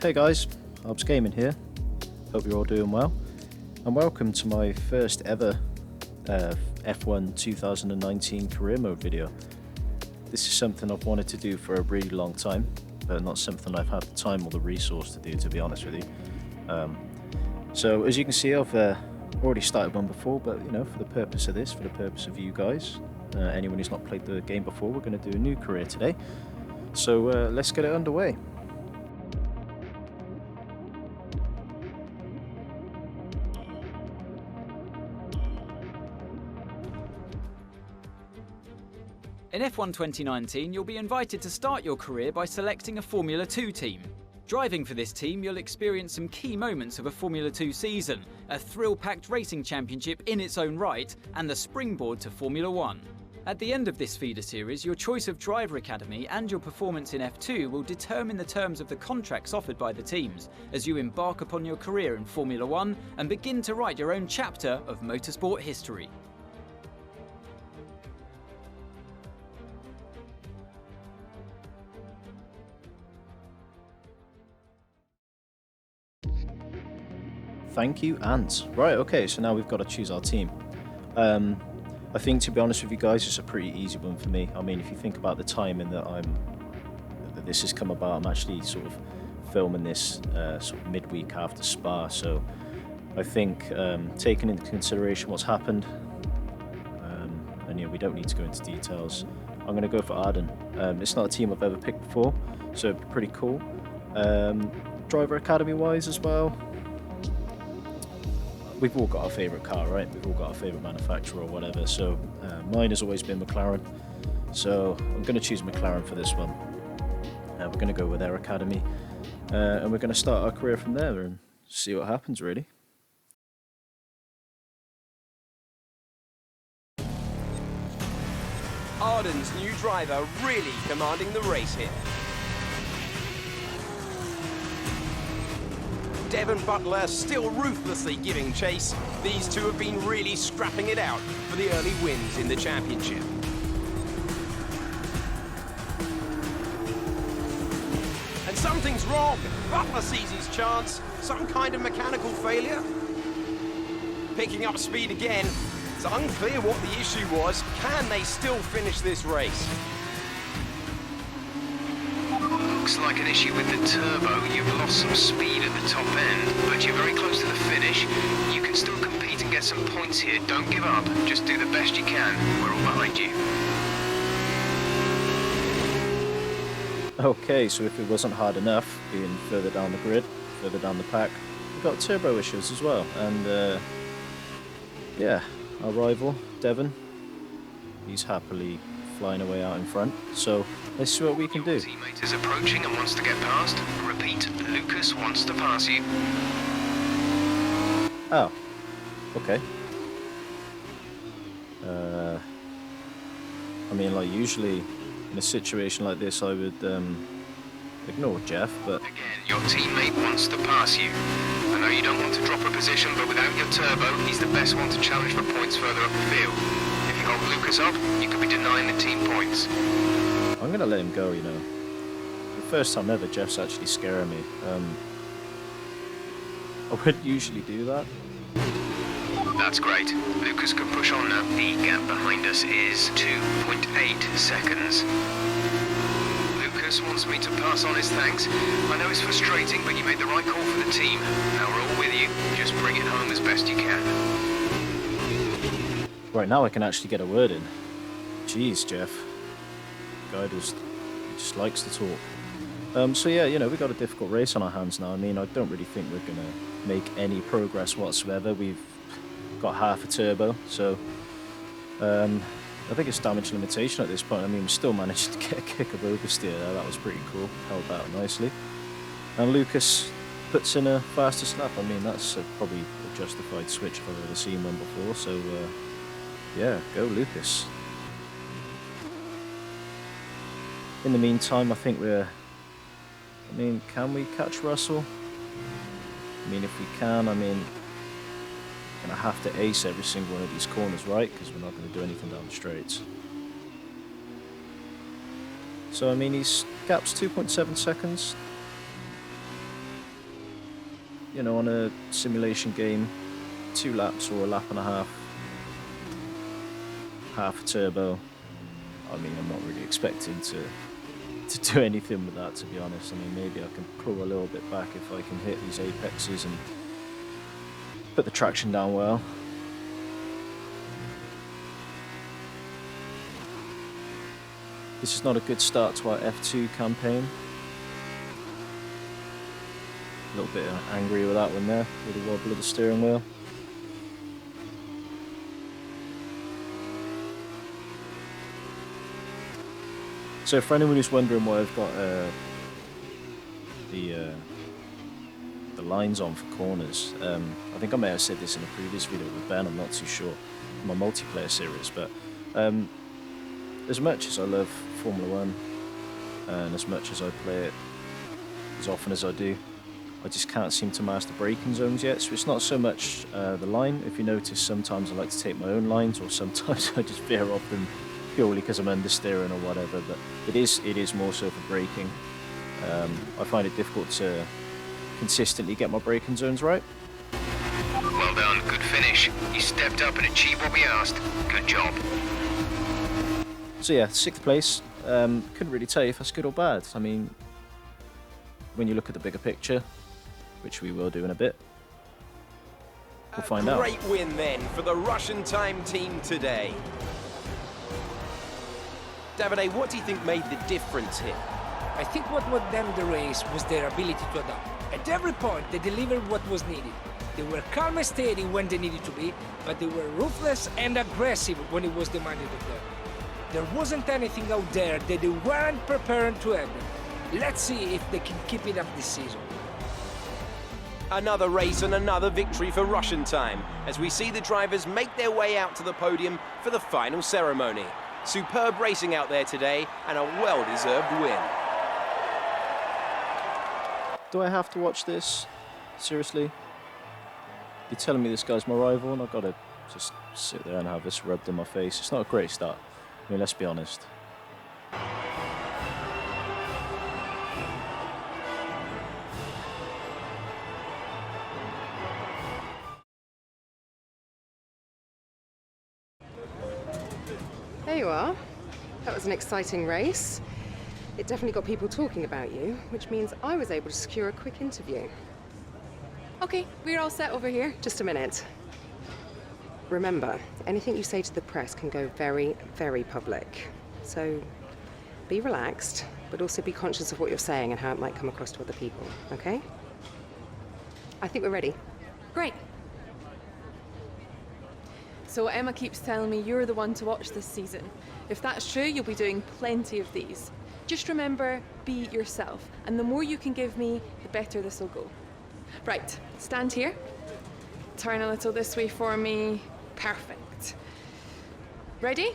Hey guys, Harbz Gaming here. Hope you're all doing well, and welcome to my first ever F1 2019 career mode video. This is something I've wanted to do for a really long time, but not something I've had the time or the resource to do, to be honest with you. So as you can see, I've already started one before, but you know, for the purpose of this, for the purpose of you guys, anyone who's not played the game before, we're going to do a new career today. So let's get it underway. In F1 2019, you'll be invited to start your career by selecting a Formula 2 team. Driving for this team, you'll experience some key moments of a Formula 2 season, a thrill-packed racing championship in its own right, and the springboard to Formula 1. At the end of this feeder series, your choice of driver academy and your performance in F2 will determine the terms of the contracts offered by the teams as you embark upon your career in Formula 1 and begin to write your own chapter of motorsport history. Thank you, Ant. Right, okay, so now we've got to choose our team. I think, to be honest with you guys, it's a pretty easy one for me. I mean, if you think about the timing that this has come about, I'm actually sort of filming this sort of midweek after Spa, so I think taking into consideration what's happened, and yeah, we don't need to go into details, I'm going to go for Arden. It's not a team I've ever picked before, so it'd be pretty cool. Driver academy-wise as well, we've all got our favourite car, right? We've all got our favourite manufacturer or whatever, so mine has always been McLaren, so I'm going to choose McLaren for this one. We're going to go with their academy, and we're going to start our career from there and see what happens, really. Arden's new driver really commanding the race here. Devon Butler still ruthlessly giving chase. These two have been really scrapping it out for the early wins in the championship. And something's wrong. Butler sees his chance. Some kind of mechanical failure. Picking up speed again. It's unclear what the issue was. Can they still finish this race? Looks like an issue with the turbo. You've lost some speed at the top end, but you're very close to the finish. You can still compete and get some points here. Don't give up. Just do the best you can. We're all behind you. Okay, so if it wasn't hard enough being further down the grid, further down the pack, we've got turbo issues as well. And yeah, our rival, Devon, he's happily flying away out in front. So let's see what we can do. Your teammate is approaching and wants to get past. Repeat, Lucas wants to pass you. Oh, okay. I mean, like, usually in a situation like this, I would ignore Jeff, but... Again, your teammate wants to pass you. I know you don't want to drop a position, but without your turbo, he's the best one to challenge for points further up the field. If you hold Lucas up, you could be denying the team points. I'm going to let him go, you know. The first time ever, Jeff's actually scaring me. I wouldn't usually do that. That's great. Lucas can push on now. The gap behind us is 2.8 seconds. Lucas wants me to pass on his thanks. I know it's frustrating, but you made the right call for the team. Now we're all with you. Just bring it home as best you can. Right, now I can actually get a word in. Jeez, Jeff. Guy just likes to talk. So yeah, you know, we've got a difficult race on our hands now. I mean, I don't really think we're going to make any progress whatsoever. We've got half a turbo, so I think it's damage limitation at this point. I mean, we still managed to get a kick of oversteer there. That was pretty cool. Held that nicely. And Lucas puts in a fastest lap. I mean, that's probably a justified switch if I've ever seen one before. So yeah, go Lucas. In the meantime, I think I mean, can we catch Russell? I mean, if we can, I mean, we're going to have to ace every single one of these corners, right? Because we're not going to do anything down the straights. So, I mean, his gap's 2.7 seconds. you know, on a simulation game, 2 laps or a lap and a half a turbo. I mean, I'm not really expecting to do anything with that, to be honest. I mean, maybe I can pull a little bit back if I can hit these apexes and put the traction down well. This is not a good start to our F2 campaign. A little bit angry with that one there, with the wobble of the steering wheel. So for anyone who's wondering why I've got the lines on for corners, I think I may have said this in a previous video with Ben, I'm not too sure, my multiplayer series, but as much as I love Formula 1 and as much as I play it as often as I do, I just can't seem to master braking zones yet. So it's not so much the line. If you notice, sometimes I like to take my own lines, or sometimes I just veer off them purely because I'm understeering or whatever. But it is more so for braking. I find it difficult to consistently get my braking zones right. Well done, good finish. You stepped up and achieved what we asked. Good job. So yeah, 6th place. Couldn't really tell you if that's good or bad. I mean, when you look at the bigger picture, which we will do in a bit, we'll find out. Great win then for the Russian time team today. Davide, what do you think made the difference here? I think what won them the race was their ability to adapt. At every point, they delivered what was needed. They were calm and steady when they needed to be, but they were ruthless and aggressive when it was demanded of them. There wasn't anything out there that they weren't prepared to handle. Let's see if they can keep it up this season. Another race and another victory for Russian time, as we see the drivers make their way out to the podium for the final ceremony. Superb racing out there today, and a well-deserved win. Do I have to watch this? Seriously? You're telling me this guy's my rival and I've got to just sit there and have this rubbed in my face? It's not a great start. I mean, let's be honest. There you are. That was an exciting race. It definitely got people talking about you, which means I was able to secure a quick interview. Okay, we're all set over here. Just a minute. Remember, anything you say to the press can go very, very public. So be relaxed, but also be conscious of what you're saying and how it might come across to other people, okay? I think we're ready. Great. So Emma keeps telling me you're the one to watch this season. If that's true, you'll be doing plenty of these. Just remember, be yourself. And the more you can give me, the better this will go. Right, stand here. Turn a little this way for me. Perfect. Ready?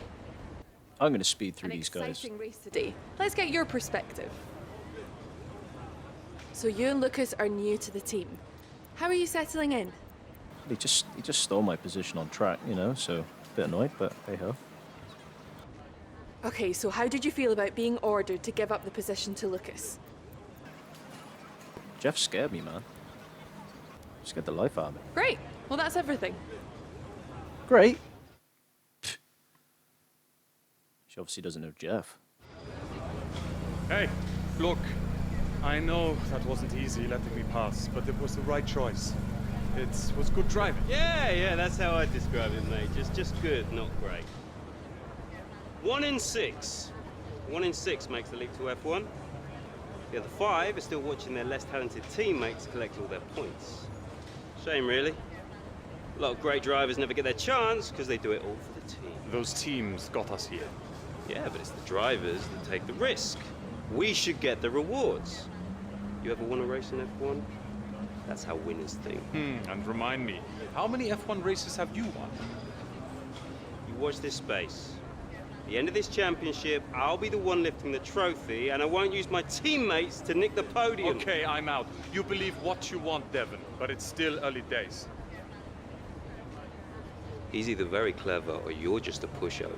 I'm going to speed through An these guys. exciting race today. Let's get your perspective. So you and Lucas are new to the team. How are you settling in? He just stole my position on track, you know, so a bit annoyed, but hey ho. Okay, so how did you feel about being ordered to give up the position to Lucas? Jeff scared me, man. Scared the life out of me. Great. Well, that's everything. Great. She obviously doesn't know Jeff. Hey, look, I know that wasn't easy letting me pass, but it was the right choice. It was good driving. Yeah, that's how I describe it, mate. Just good, not great. 1 in 6. 1 in 6 makes the leap to F1. The other 5 are still watching their less talented teammates collect all their points. Shame, really. A lot of great drivers never get their chance because they do it all for the team. Those teams got us here. Yeah, but it's the drivers that take the risk. We should get the rewards. You ever won a race in F1? That's how winners think. And remind me, how many F1 races have you won? You watch this space. At the end of this championship, I'll be the one lifting the trophy, and I won't use my teammates to nick the podium. Okay, I'm out. You believe what you want, Devon, but it's still early days. He's either very clever or you're just a pushover.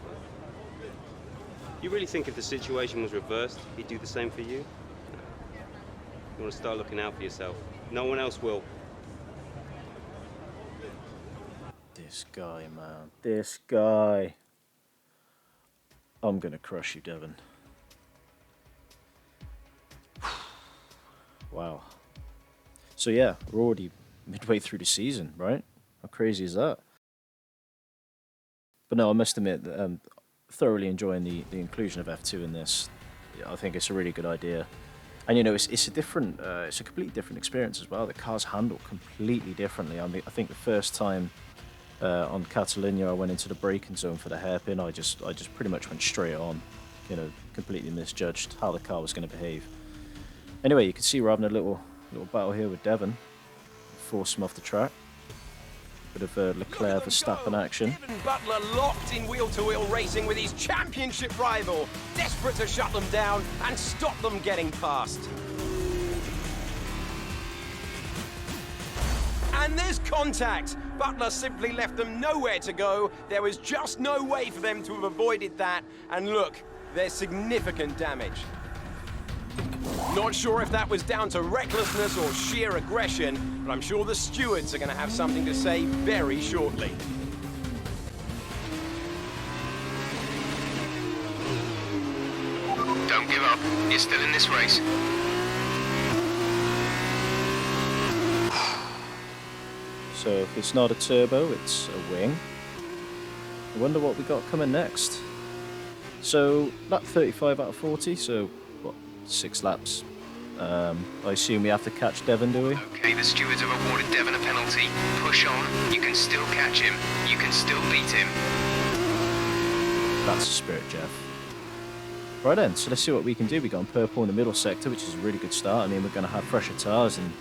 You really think if the situation was reversed, he'd do the same for you? No. You want to start looking out for yourself. No one else will. This guy, man. This guy. I'm going to crush you, Devon. Wow. So yeah, we're already midway through the season, right? How crazy is that? But no, I must admit that I'm thoroughly enjoying the inclusion of F2 in this. Yeah, I think it's a really good idea. And you know, it's a different, it's a completely different experience as well. The cars handle completely differently. I mean, I think the first time on Catalunya I went into the braking zone for the hairpin, I just pretty much went straight on. You know, completely misjudged how the car was going to behave. Anyway, you can see we're having a little battle here with Devon. Force him off the track. Bit of Leclerc Verstappen action. Devon Butler locked in wheel-to-wheel racing with his championship rival, desperate to shut them down and stop them getting past. And there's contact. Butler simply left them nowhere to go. There was just no way for them to have avoided that. And look, there's significant damage. Not sure if that was down to recklessness or sheer aggression, but I'm sure the stewards are going to have something to say very shortly. Don't give up. You're still in this race. So if it's not a turbo, it's a wing. I wonder what we got coming next. So lap 35 out of 40, so what, 6 laps. I assume we have to catch Devon, do we? Okay, the stewards have awarded Devon a penalty. Push on. You can still catch him. You can still beat him. That's the spirit, Jeff. Right then, so let's see what we can do. We got on purple in the middle sector, which is a really good start. I mean, we're going to have fresher tyres than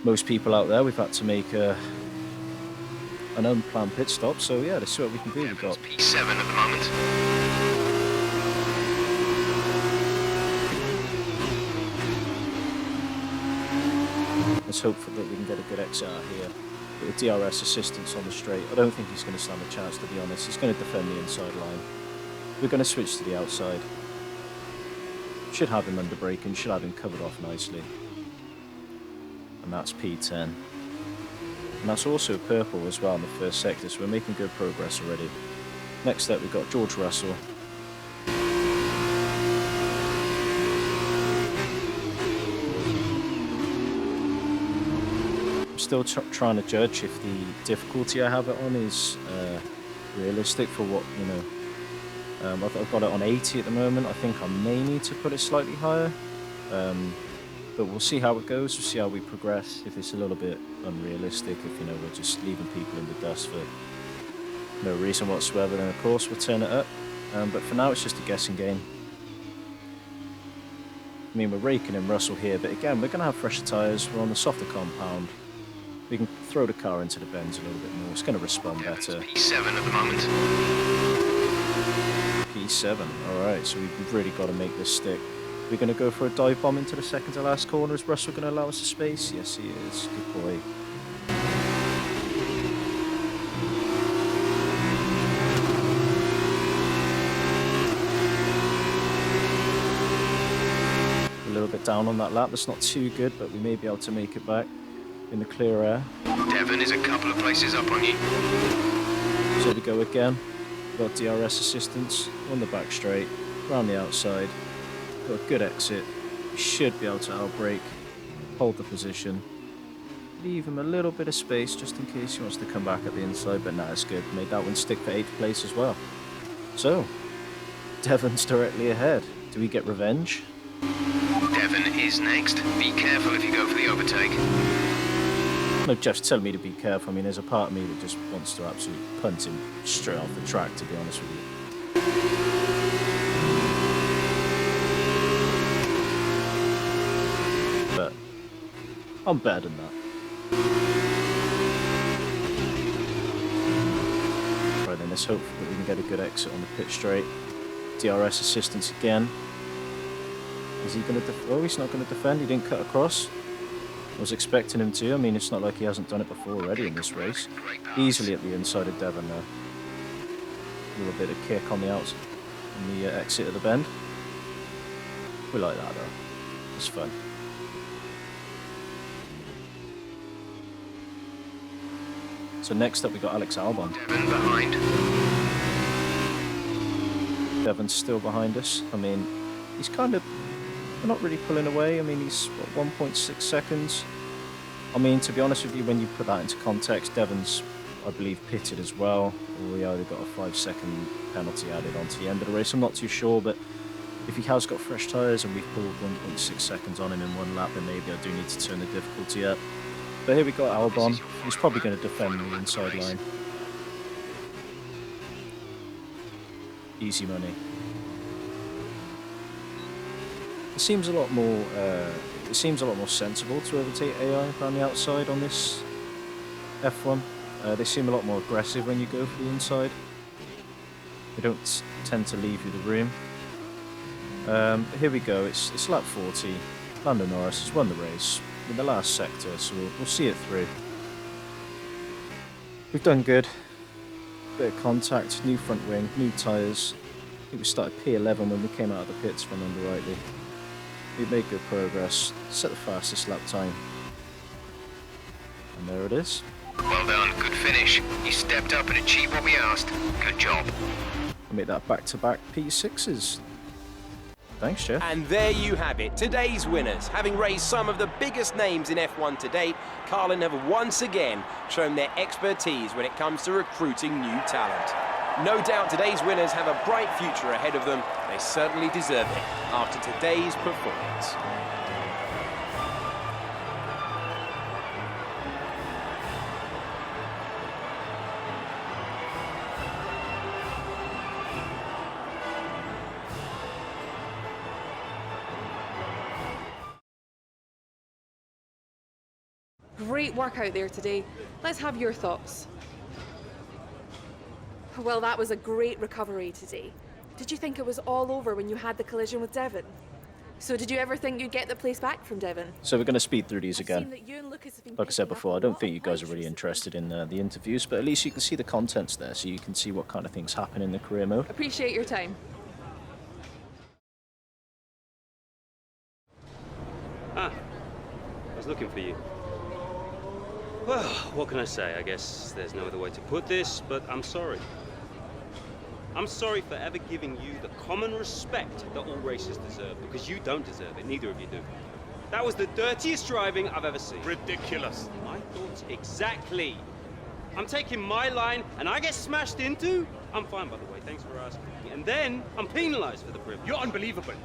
most people out there. We've had to make an unplanned pit stop, so yeah, let's see what we can do. We've got P7 at the moment. Let's hope that we can get a good exit out here. With the DRS assistance on the straight, I don't think he's going to stand a chance, to be honest. He's going to defend the inside line. We're going to switch to the outside. Should have him under braking, should have him covered off nicely. And that's P10. And that's also purple as well in the first sector, so we're making good progress already. Next up, we've got George Russell. Still trying to judge if the difficulty I have it on is realistic for what, you know. I've got it on 80 at the moment. I think I may need to put it slightly higher, but we'll see how it goes. We'll see how we progress. If it's a little bit unrealistic, if, you know, we're just leaving people in the dust for no reason whatsoever, then of course we'll turn it up. But for now, it's just a guessing game. I mean, we're raking in Russell here, but again, we're going to have fresher tyres. We're on the softer compound. We can throw the car into the bends a little bit more. It's going to respond better. P7 at the moment. P7. Alright, so we've really got to make this stick. We're going to go for a dive bomb into the second to last corner. Is Russell going to allow us the space? Yes, he is. Good boy. A little bit down on that lap. That's not too good, but we may be able to make it back in the clear air. Devon is a couple of places up on you. So we go again. We've got DRS assistance on the back straight, around the outside. Got a good exit. We should be able to outbrake, hold the position, leave him a little bit of space just in case he wants to come back at the inside, but nah, it's good. Made that one stick for 8th place as well. So, Devon's directly ahead. Do we get revenge? Devon is next. Be careful if you go for the overtake. No, Jeff's telling me to be careful. I mean, there's a part of me that just wants to absolutely punt him straight off the track, to be honest with you. But I'm better than that. Right then, let's hope that we can get a good exit on the pit straight. DRS assistance again. Is he going to oh, he's not going to defend. He didn't cut across. I was expecting him to. I mean, it's not like he hasn't done it before already in this race. Easily at the inside of Devon there. A little bit of kick on the outside, on the exit of the bend. We like that though. It's fun. So next up we got Alex Albon. Devon behind. Devon's still behind us. I mean, he's kind of not really pulling away. I mean, he's what, 1.6 seconds. I mean, to be honest with you, when you put that into context, Devon's, I believe, pitted as well, or he either got a 5-second penalty added onto the end of the race. I'm not too sure, but if he has got fresh tyres and we've pulled 1.6 seconds on him in one lap, then maybe I do need to turn the difficulty up. But here we got Albon. He's probably going to defend the inside line. Easy money. It seems a lot more. It seems a lot more sensible to overtake AI around the outside on this F1. They seem a lot more aggressive when you go for the inside. They don't tend to leave you the room. Here we go. It's lap 40. Lando Norris has won the race in the last sector, so we'll see it through. We've done good. Bit of contact, new front wing, new tyres. I think we started P11 when we came out of the pits from under rightly. We've made good progress. Set the fastest lap time. And there it is. Well done, good finish. You stepped up and achieved what we asked. Good job. We'll make that back-to-back P6s. Thanks, Jeff. And there you have it, today's winners. Having raised some of the biggest names in F1 to date, Carlin have once again shown their expertise when it comes to recruiting new talent. No doubt today's winners have a bright future ahead of them. They certainly deserve it after today's performance. Great work out there today. Let's have your thoughts. Well, that was a great recovery today. Did you think it was all over when you had the collision with Devon? So did you ever think you'd get the place back from Devon? So we're going to speed through these again. Like Like I said before, I don't think you guys are really interested in the interviews, but at least you can see the contents there, so you can see what kind of things happen in the career mode. Appreciate your time. Ah, I was looking for you. Well, what can I say? I guess there's no other way to put this, but I'm sorry. I'm sorry for ever giving you the common respect that all racers deserve, because you don't deserve it, neither of you do. That was the dirtiest driving I've ever seen. Ridiculous. My thoughts exactly. I'm taking my line and I get smashed into? I'm fine, by the way, thanks for asking. And then I'm penalized for the privilege. You're unbelievable.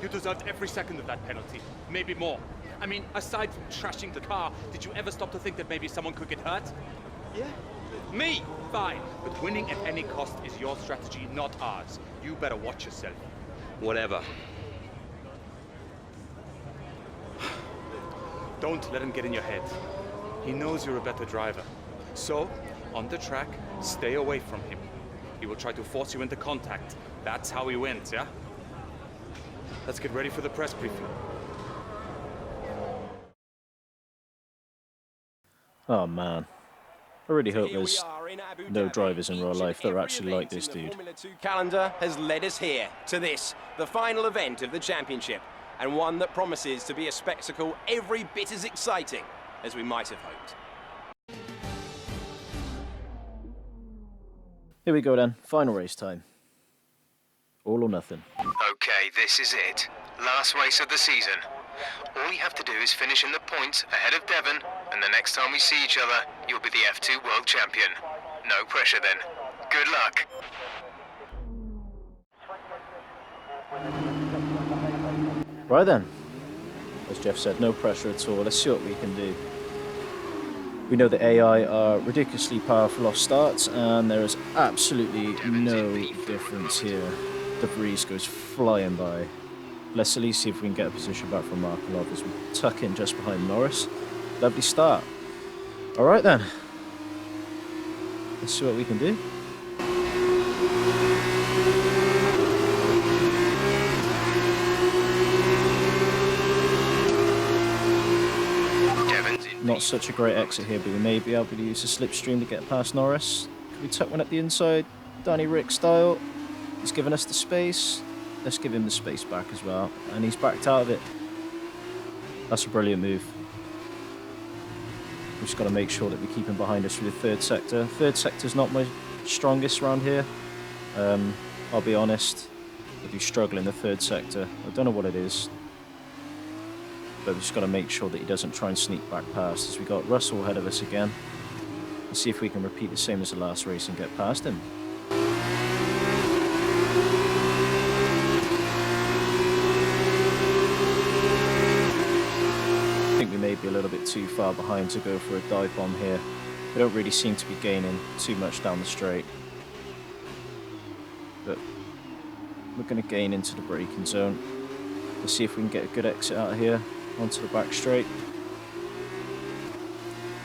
You deserved every second of that penalty, maybe more. I mean, aside from trashing the car, did you ever stop to think that maybe someone could get hurt? Yeah. Me? Fine, but winning at any cost is your strategy, not ours. You better watch yourself. Whatever. Don't let him get in your head. He knows you're a better driver. So, on the track, stay away from him. He will try to force you into contact. That's how he wins, yeah? Let's get ready for the press briefing. Oh man, I really hope there's no drivers in real life that are actually like this dude. The Formula 2 calendar has led us here to this, the final event of the championship, and one that promises to be a spectacle every bit as exciting as we might have hoped. Here we go then, final race time. All or nothing. Okay, this is it. Last race of the season. All you have to do is finish in the points ahead of Devon, and the next time we see each other, you'll be the F2 World Champion. No pressure then. Good luck. Right then, as Jeff said, no pressure at all. Let's see what we can do. We know the AI are ridiculously powerful off starts, and there is absolutely no difference here. De Vries goes flying by. Let's at least see if we can get a position back from Markelov as we tuck in just behind Norris. Lovely start. All right then. Let's see what we can do. Not such a great exit here, but we may be able to use the slipstream to get past Norris. Could we tuck one at the inside? Danny Rick style. He's given us the space. Let's give him the space back as well. And he's backed out of it. That's a brilliant move. We've just got to make sure that we keep him behind us through the third sector. Third sector's not my strongest around here. I'll be honest. I do struggle in the third sector. I don't know what it is. But we've just got to make sure that he doesn't try and sneak back past us. We've got Russell ahead of us again. Let's see if we can repeat the same as the last race and get past him. I think we may be a little bit too far behind to go for a dive bomb here. We don't really seem to be gaining too much down the straight. But we're going to gain into the braking zone. Let's see if we can get a good exit out of here onto the back straight.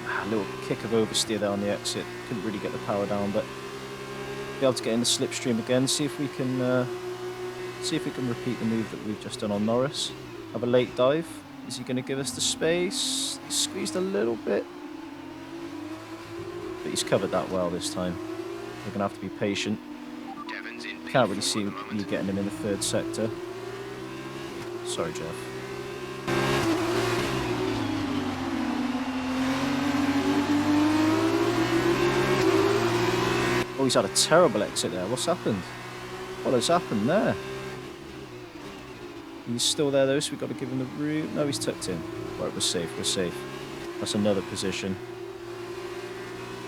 A little kick of oversteer there on the exit. Couldn't really get the power down, but be able to get in the slipstream again. See if we can repeat the move that we've just done on Norris. Have a late dive. Is he going to give us the space? He's squeezed a little bit, but he's covered that well this time. We're going to have to be patient. Can't really see you getting him in the third sector. Sorry, Jeff. Oh, he's had a terrible exit there. What's happened? What has happened there? He's still there though, so we've got to give him the room. No, he's tucked in. Right, we're safe, we're safe. That's another position.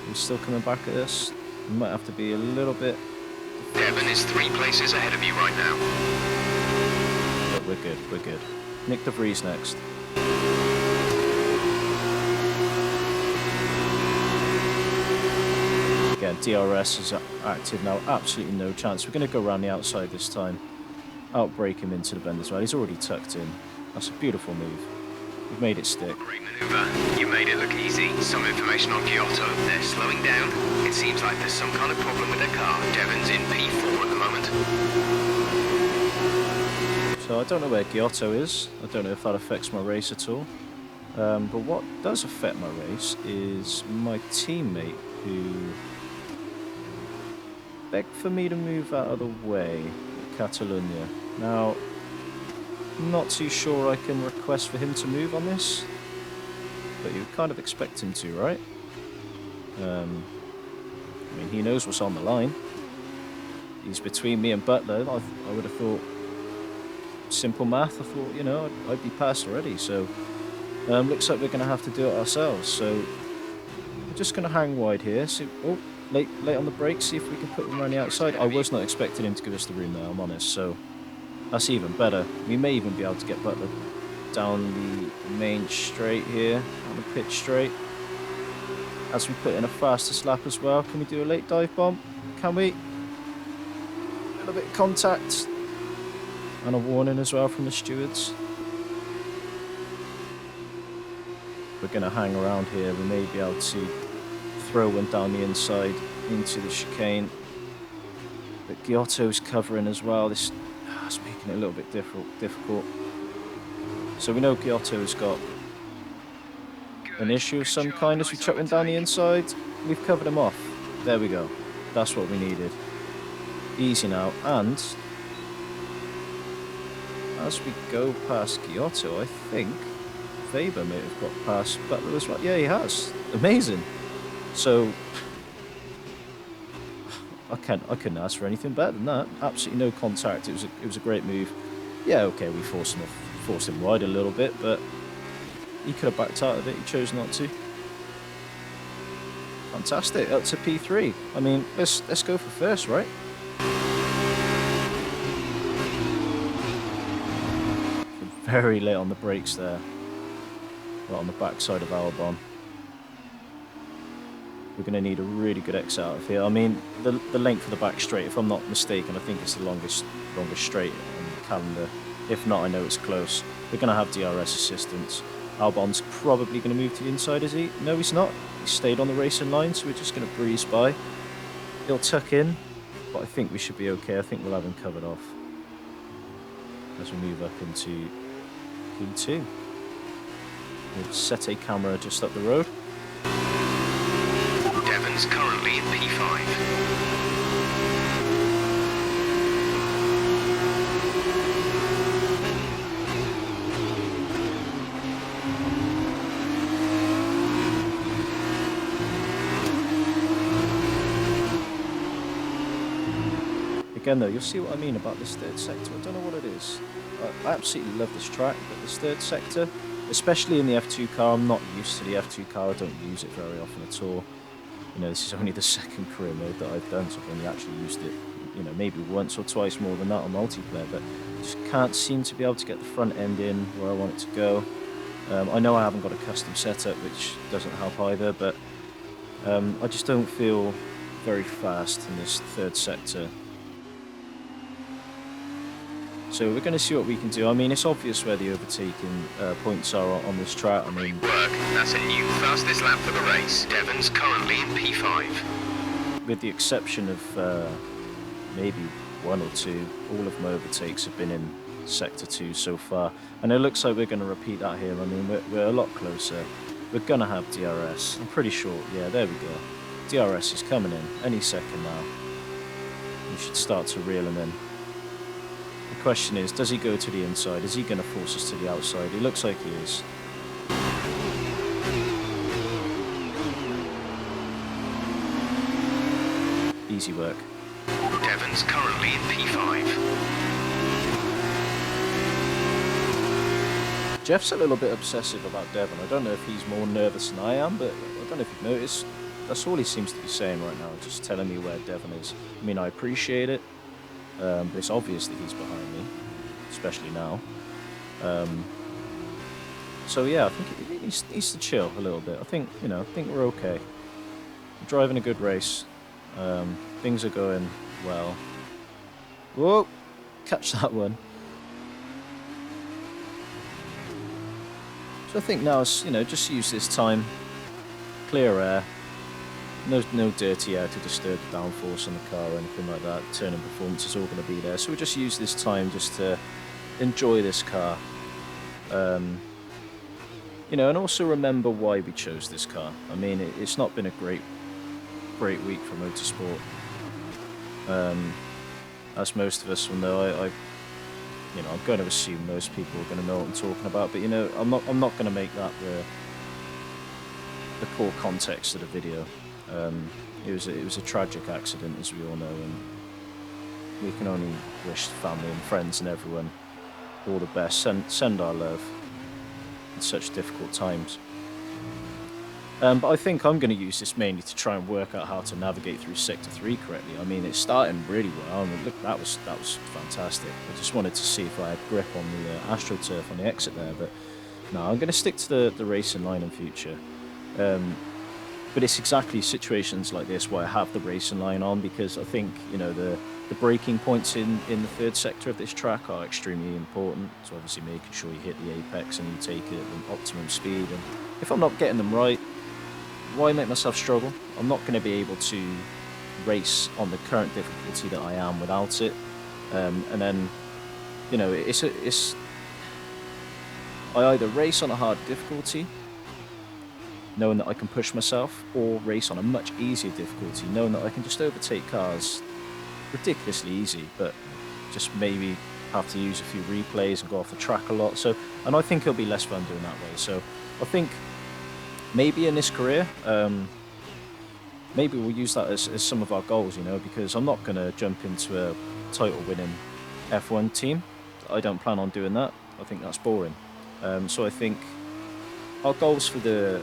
He's still coming back at us. We might have to be a little bit... Devon is 3 places ahead of you right now. But we're good, we're good. Nick de Vries next. Again, DRS is active now. Absolutely no chance. We're going to go around the outside this time. Outbrake him into the bend as well. He's already tucked in. That's a beautiful move. We've made it stick. Great maneuver. You made it look easy. Some information on Kyoto. They're slowing down. It seems like there's some kind of problem with their car. Devon's in P4 at the moment. So I don't know where Giotto is. I don't know if that affects my race at all. But what does affect my race is my teammate who begged for me to move out of the way at Catalunya. Now, I'm not too sure I can request for him to move on this, but you kind of expect him to, right? I mean, he knows what's on the line. He's between me and Butler. I would have thought, simple math, I thought, you know, I'd be past already. So, looks like we're going to have to do it ourselves. So, we're just going to hang wide here. So, oh, late on the brakes, see if we can put him around the outside. I was not expecting him to give us the room there, I'm honest. So, that's even better. We may even be able to get Butler down the main straight here, on the pitch straight. As we put in a fastest lap as well. Can we do a late dive bomb? Can we? A little bit of contact. And a warning as well from the stewards. We're going to hang around here. We may be able to throw one down the inside into the chicane. But Giotto's covering as well. This is making it a little bit difficult. So we know Giotto's got an issue of some kind as we chuck one down the inside. We've covered him off. There we go. That's what we needed. Easy now. And as we go past Giotto, I think Weber may have got past Butler as well. Yeah, he has. Amazing. So I couldn't ask for anything better than that. Absolutely no contact. It was a great move. Yeah, okay, we forced him wide a little bit, but he could have backed out of it. He chose not to. Fantastic. Up to P3. I mean, let's go for first, right? Very late on the brakes there. Right on the backside of Albon. We're going to need a really good exit out of here. I mean, the length of the back straight, if I'm not mistaken, I think it's the longest straight on the calendar. If not, I know it's close. We're going to have DRS assistance. Albon's probably going to move to the inside, is he? No, he's not. He stayed on the racing line, so we're just going to breeze by. He'll tuck in, but I think we should be okay. I think we'll have him covered off as we move up into P2. We'll set a camera just up the road. Devon's currently in P5. Again, though, you'll see what I mean about this third sector. I don't know what it is. I absolutely love this track, but this third sector, especially in the F2 car, I'm not used to the F2 car. I don't use it very often at all. You know, this is only the second career mode that I've done, so I've only actually used it, you know, maybe once or twice more than that on multiplayer, but just can't seem to be able to get the front end in where I want it to go. I know I haven't got a custom setup, which doesn't help either, but I just don't feel very fast in this third sector. So we're going to see what we can do. I mean, it's obvious where the overtaking points are on this track. I mean, Work. That's a new fastest lap for the race. Devon's currently in P5. with the exception of maybe one or two, all of my overtakes have been in Sector 2 so far. And it looks like we're going to repeat that here. I mean, we're a lot closer. We're going to have DRS. I'm pretty sure. Yeah, there we go. DRS is coming in any second now. We should start to reel him in. The question is, does he go to the inside? Is he going to force us to the outside? He looks like he is. Easy work. Devon's currently in P5. Jeff's a little bit obsessive about Devon. I don't know if he's more nervous than I am, but I don't know if you've noticed. That's all he seems to be saying right now, just telling me where Devon is. I mean, I appreciate it, but it's obvious that he's behind me, especially now. So yeah, I think he needs to chill a little bit. I think we're okay. We're driving a good race. Things are going well. Whoa! Catch that one. So I think now is, just use this time. Clear air. No dirty air to disturb the downforce on the car or anything like that. Turning performance is all going to be there. So we'll just use this time just to enjoy this car. And also remember why we chose this car. I mean, it's not been a great week for motorsport. As most of us will know, I'm going to assume most people are going to know what I'm talking about, but I'm not going to make that the core context of the video. It was a tragic accident, as we all know, and we can only wish family and friends and everyone all the best. Send our love in such difficult times. But I think I'm going to use this mainly to try and work out how to navigate through Sector 3 correctly. I mean, it's starting really well. I mean, look, that was fantastic. I just wanted to see if I had grip on the AstroTurf on the exit there, but no, I'm going to stick to the racing line in future. But it's exactly situations like this where I have the racing line on, because I think, the braking points in the third sector of this track are extremely important. So obviously making sure you hit the apex and you take it at optimum speed. And if I'm not getting them right, why make myself struggle? I'm not going to be able to race on the current difficulty that I am without it. And then, I either race on a hard difficulty, knowing that I can push myself, or race on a much easier difficulty, knowing that I can just overtake cars ridiculously easy, but just maybe have to use a few replays and go off the track a lot. So, and I think it'll be less fun doing that way. So I think maybe in this career, maybe we'll use that as some of our goals, because I'm not going to jump into a title-winning F1 team. I don't plan on doing that. I think that's boring. So I think our goals for the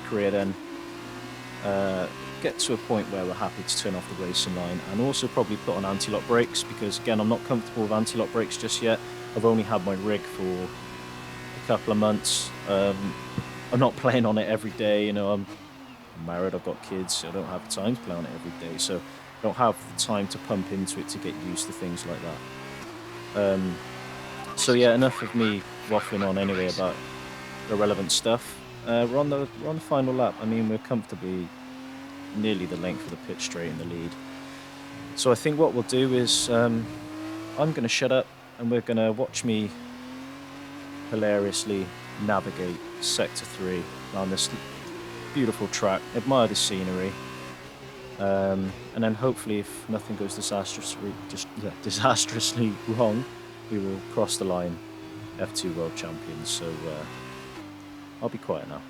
career then, get to a point where we're happy to turn off the racing line, and also probably put on anti-lock brakes, because again, I'm not comfortable with anti-lock brakes just yet. I've only had my rig for a couple of months. I'm not playing on it every day, I'm married, I've got kids, so I don't have time to play on it every day, so I don't have the time to pump into it to get used to things like that. So yeah, enough of me waffling on anyway about irrelevant stuff. We're on the final lap. I mean, we're comfortably nearly the length of the pit straight in the lead. So I think what we'll do is I'm going to shut up and we're going to watch me hilariously navigate Sector 3 on this beautiful track, admire the scenery, and then hopefully, if nothing goes disastrously wrong, we will cross the line, F2 World Champions. So I'll be quiet now.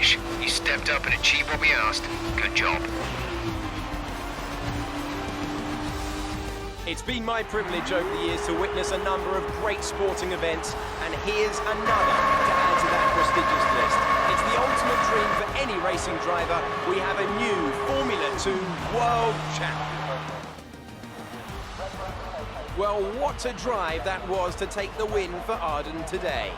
finish. You stepped up and achieved what we asked. Good job. It's been my privilege over the years to witness a number of great sporting events, and here's another to add to that prestigious list. It's the ultimate dream for any racing driver. We have a new Formula 2 world champion. Well, what a drive that was to take the win for Arden today.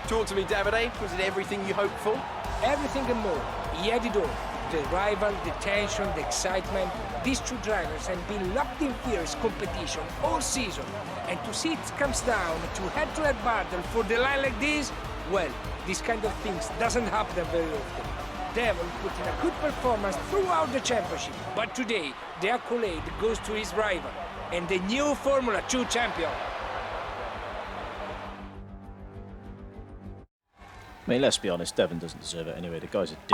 Talk to me, Davide. Was it everything you hoped for? Everything and more. He had it all. The rival, the tension, the excitement. These two drivers have been locked in fierce competition all season. And to see it comes down to head-to-head battle for the line like this, well, this kind of things doesn't happen very often. Devon put in a good performance throughout the championship, but today the accolade goes to his rival and the new Formula 2 champion. I mean, let's be honest, Devon doesn't deserve it anyway. The guy's a dick.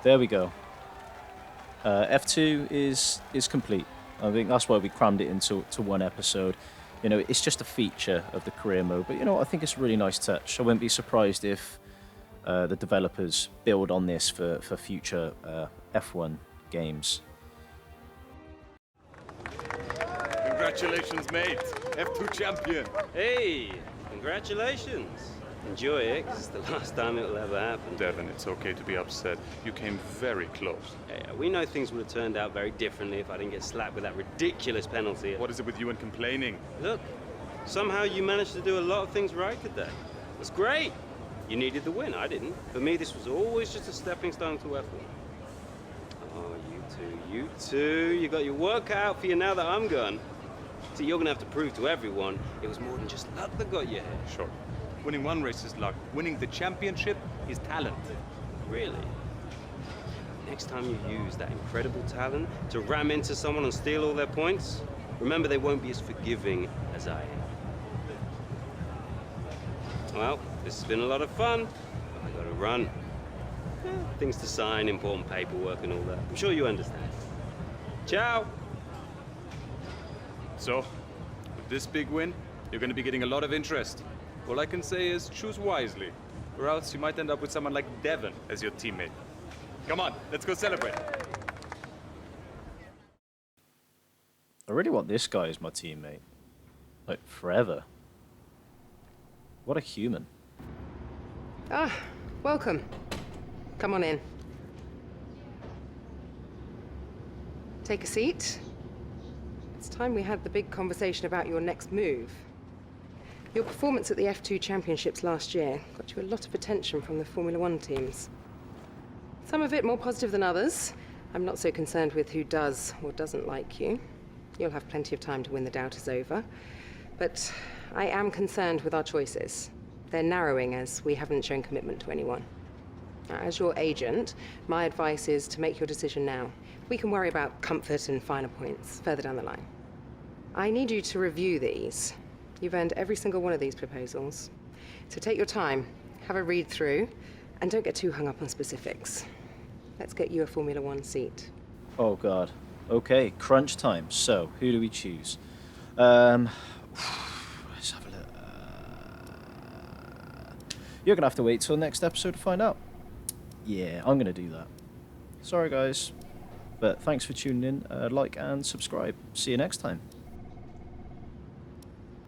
There we go. F2 is complete. I think that's why we crammed it into one episode. You know, it's just a feature of the career mode, but you know, I think it's a really nice touch. I wouldn't be surprised if the developers build on this for future F1 games. Congratulations, mate. F2 champion. Hey, congratulations. Enjoy it, 'cause it's the last time it will ever happen. Devon, it's okay to be upset. You came very close. Yeah, we know things would have turned out very differently if I didn't get slapped with that ridiculous penalty. What is it with you and complaining? Look, somehow you managed to do a lot of things right today. That's great. You needed the win, I didn't. For me, this was always just a stepping stone to F1. Oh, you two, you got your work cut out for you now that I'm gone. See, you're gonna have to prove to everyone it was more than just luck that got you here. Sure. Winning one race is luck. Winning the championship is talent. Really? Next time you use that incredible talent to ram into someone and steal all their points, remember they won't be as forgiving as I am. Well, this has been a lot of fun, but I gotta run. Things to sign, important paperwork and all that. I'm sure you understand. Ciao! So, with this big win, you're going to be getting a lot of interest. All I can say is choose wisely, or else you might end up with someone like Devon as your teammate. Come on, let's go celebrate. I really want this guy as my teammate. Like, forever. What a human. Ah, welcome. Come on in. Take a seat. It's time we had the big conversation about your next move. Your performance at the F2 Championships last year got you a lot of attention from the Formula 1 teams. Some of it more positive than others. I'm not so concerned with who does or doesn't like you. You'll have plenty of time to win the doubters over. But I am concerned with our choices. They're narrowing as we haven't shown commitment to anyone. Now, as your agent, my advice is to make your decision now. We can worry about comfort and finer points further down the line. I need you to review these. You've earned every single one of these proposals. So take your time, have a read through, and don't get too hung up on specifics. Let's get you a Formula 1 seat. Oh, God. Okay, crunch time. So, who do we choose? Let's have a look. You're going to have to wait till next episode to find out. Yeah, I'm going to do that. Sorry, guys. But thanks for tuning in. Like and subscribe. See you next time.